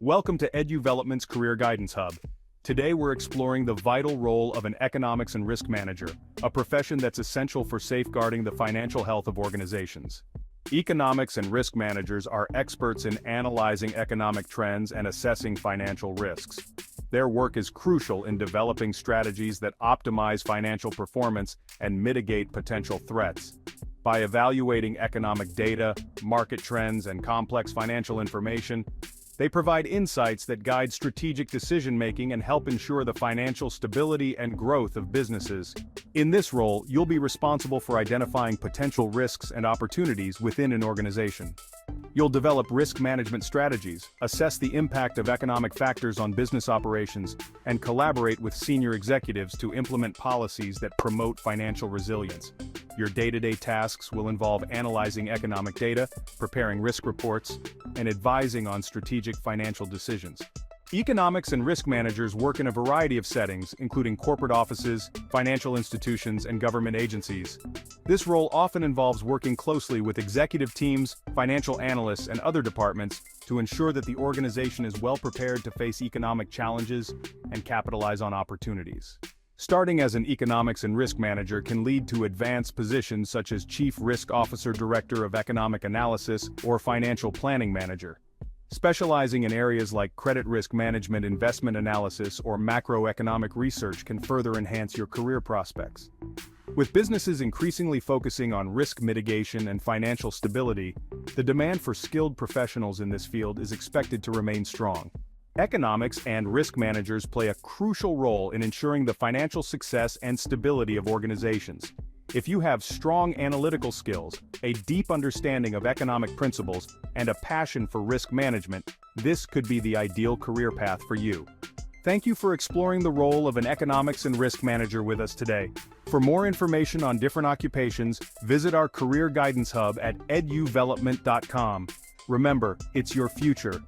Welcome to EDUvelopment's Career Guidance Hub. Today we're exploring the vital role of an economics and risk manager, a profession that's essential for safeguarding the financial health of organizations. Economics and risk managers are experts in analyzing economic trends and assessing financial risks. Their work is crucial in developing strategies that optimize financial performance and mitigate potential threats. By evaluating economic data, market trends, and complex financial information, they provide insights that guide strategic decision-making and help ensure the financial stability and growth of businesses. In this role, you'll be responsible for identifying potential risks and opportunities within an organization. You'll develop risk management strategies, assess the impact of economic factors on business operations, and collaborate with senior executives to implement policies that promote financial resilience. Your day-to-day tasks will involve analyzing economic data, preparing risk reports, and advising on strategic financial decisions. Economics and risk managers work in a variety of settings, including corporate offices, financial institutions, and government agencies. This role often involves working closely with executive teams, financial analysts, and other departments to ensure that the organization is well prepared to face economic challenges and capitalize on opportunities. Starting as an economics and risk manager can lead to advanced positions such as Chief Risk Officer, Director of Economic Analysis, or Financial Planning Manager. Specializing in areas like credit risk management, investment analysis, or macroeconomic research can further enhance your career prospects. With businesses increasingly focusing on risk mitigation and financial stability, the demand for skilled professionals in this field is expected to remain strong. Economics and risk managers play a crucial role in ensuring the financial success and stability of organizations. If you have strong analytical skills, a deep understanding of economic principles, and a passion for risk management, this could be the ideal career path for you. Thank you for exploring the role of an economics and risk manager with us today. For more information on different occupations, visit our Career Guidance Hub at eduvelopment.com. Remember, it's your future.